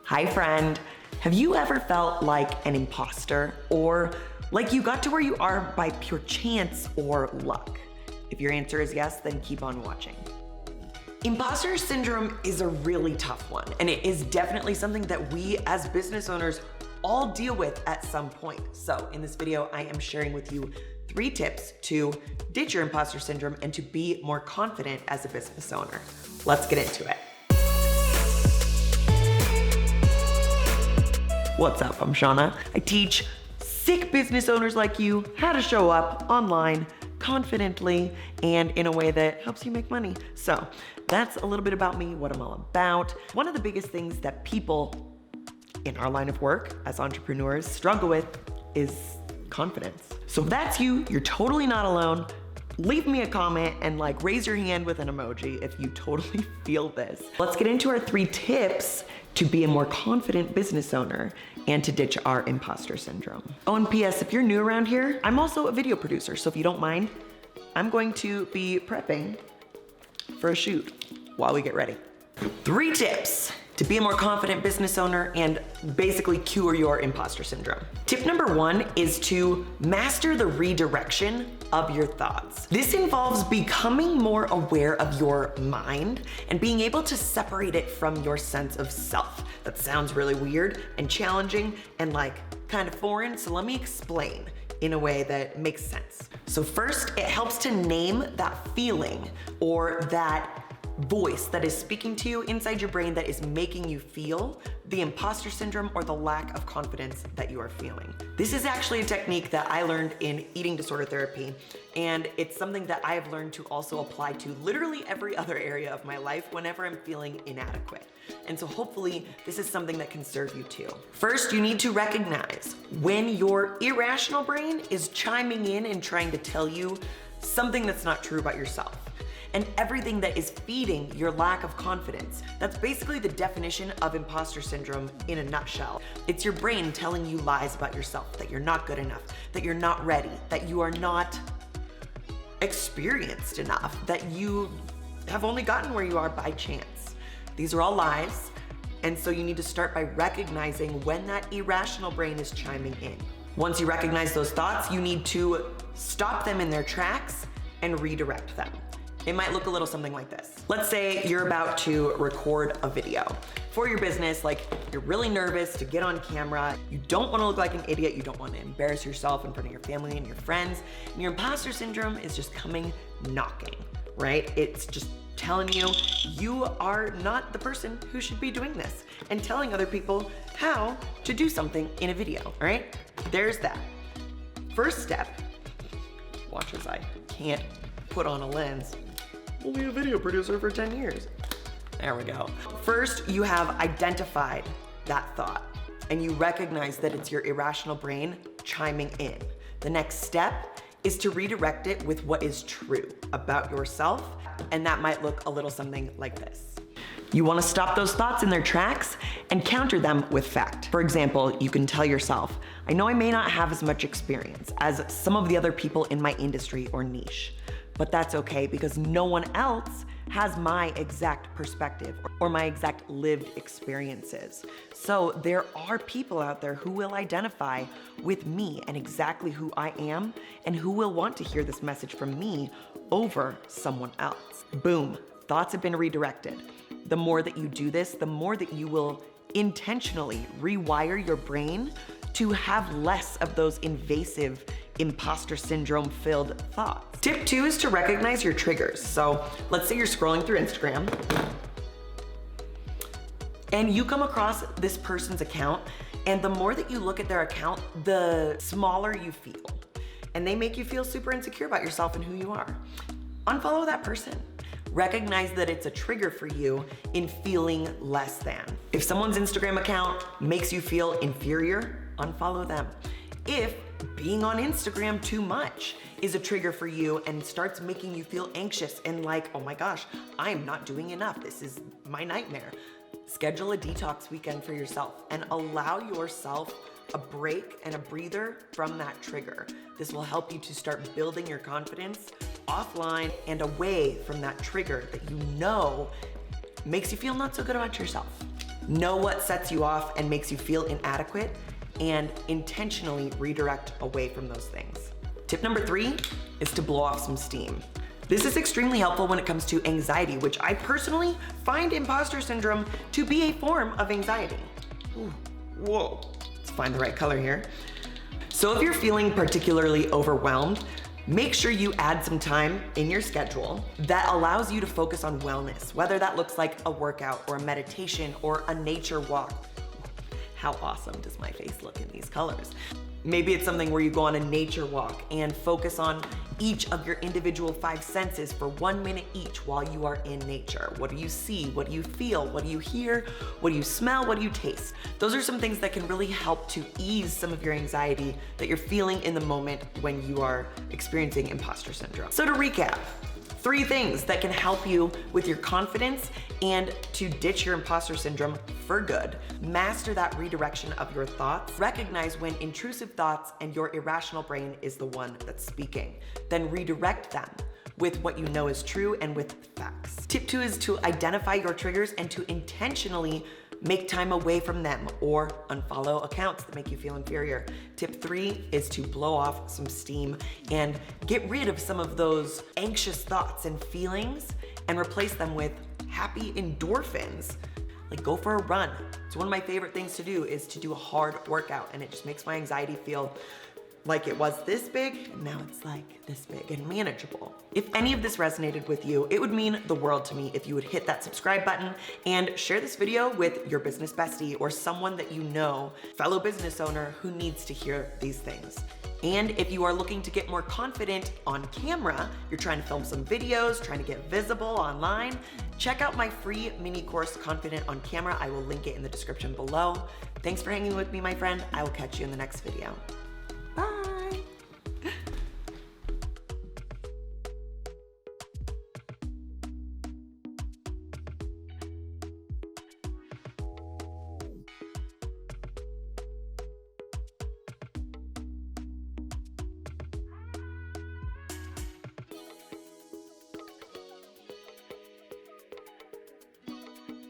Hi friend, have you ever felt like an imposter or like you got to where you are by pure chance or luck? If your answer is yes, then keep on watching. Imposter syndrome is a really tough one, and it is definitely something that we as business owners all deal with at some point. So in this video, I am sharing with you 3 tips to ditch your imposter syndrome and to be more confident as a business owner. Let's get into it. What's up? I'm Shana. I teach sick business owners like you how to show up online confidently and in a way that helps you make money. So that's a little bit about me, what I'm all about. One of the biggest things that people in our line of work as entrepreneurs struggle with is confidence. So if that's you, you're totally not alone. Leave me a comment and raise your hand with an emoji if you totally feel this. Let's get into our 3 tips to be a more confident business owner and to ditch our imposter syndrome. Oh, and PS, if you're new around here, I'm also a video producer, so if you don't mind, I'm going to be prepping for a shoot while we get ready. 3 tips to be a more confident business owner and basically cure your imposter syndrome. Tip number 1 is to master the redirection of your thoughts. This involves becoming more aware of your mind and being able to separate it from your sense of self. That sounds really weird and challenging and kind of foreign, so let me explain in a way that makes sense. So first, it helps to name that feeling or that voice that is speaking to you inside your brain that is making you feel the imposter syndrome or the lack of confidence that you are feeling. This is actually a technique that I learned in eating disorder therapy, and it's something that I have learned to also apply to literally every other area of my life whenever I'm feeling inadequate. And so hopefully this is something that can serve you too. First, you need to recognize when your irrational brain is chiming in and trying to tell you something that's not true about yourself. And everything that is feeding your lack of confidence. That's basically the definition of imposter syndrome in a nutshell. It's your brain telling you lies about yourself, that you're not good enough, that you're not ready, that you are not experienced enough, that you have only gotten where you are by chance. These are all lies, and so you need to start by recognizing when that irrational brain is chiming in. Once you recognize those thoughts, you need to stop them in their tracks and redirect them. It might look a little something like this. Let's say you're about to record a video for your business, you're really nervous to get on camera. You don't want to look like an idiot. You don't want to embarrass yourself in front of your family and your friends. And your imposter syndrome is just coming knocking, right? It's just telling you, you are not the person who should be doing this and telling other people how to do something in a video, all right? There's that. First step, watch as I can't put on a lens. Only a video producer for 10 years. There we go. First, you have identified that thought and you recognize that it's your irrational brain chiming in. The next step is to redirect it with what is true about yourself, and that might look a little something like this. You want to stop those thoughts in their tracks and counter them with fact. For example, you can tell yourself, I know I may not have as much experience as some of the other people in my industry or niche, but that's okay because no one else has my exact perspective or my exact lived experiences. So there are people out there who will identify with me and exactly who I am and who will want to hear this message from me over someone else. Boom, thoughts have been redirected. The more that you do this, the more that you will intentionally rewire your brain to have less of those invasive imposter syndrome filled thoughts. Tip 2 is to recognize your triggers. So let's say you're scrolling through Instagram and you come across this person's account, and the more that you look at their account, the smaller you feel. And they make you feel super insecure about yourself and who you are. Unfollow that person. Recognize that it's a trigger for you in feeling less than. If someone's Instagram account makes you feel inferior, unfollow them. If being on Instagram too much is a trigger for you and starts making you feel anxious and oh my gosh, I'm not doing enough, this is my nightmare, schedule a detox weekend for yourself and allow yourself a break and a breather from that trigger. This will help you to start building your confidence offline and away from that trigger that you know makes you feel not so good about yourself. Know what sets you off and makes you feel inadequate, and intentionally redirect away from those things. Tip number 3 is to blow off some steam. This is extremely helpful when it comes to anxiety, which I personally find imposter syndrome to be a form of anxiety. Ooh, whoa, let's find the right color here. So if you're feeling particularly overwhelmed, make sure you add some time in your schedule that allows you to focus on wellness, whether that looks like a workout or a meditation or a nature walk. How awesome does my face look in these colors? Maybe it's something where you go on a nature walk and focus on each of your individual 5 senses for 1 minute each while you are in nature. What do you see? What do you feel? What do you hear? What do you smell? What do you taste? Those are some things that can really help to ease some of your anxiety that you're feeling in the moment when you are experiencing imposter syndrome. So to recap, 3 things that can help you with your confidence and to ditch your imposter syndrome for good. Master that redirection of your thoughts. Recognize when intrusive thoughts and your irrational brain is the one that's speaking. Then redirect them with what you know is true and with facts. Tip 2 is to identify your triggers and to intentionally make time away from them or unfollow accounts that make you feel inferior. Tip 3 is to blow off some steam and get rid of some of those anxious thoughts and feelings and replace them with happy endorphins. Like go for a run. It's one of my favorite things to do is to do a hard workout, and it just makes my anxiety feel like it was this big, and now it's like this big and manageable. If any of this resonated with you, it would mean the world to me if you would hit that subscribe button and share this video with your business bestie or someone that you know, fellow business owner who needs to hear these things. And if you are looking to get more confident on camera, you're trying to film some videos, trying to get visible online, check out my free mini course, Confident on Camera. I will link it in the description below. Thanks for hanging with me, my friend. I will catch you in the next video.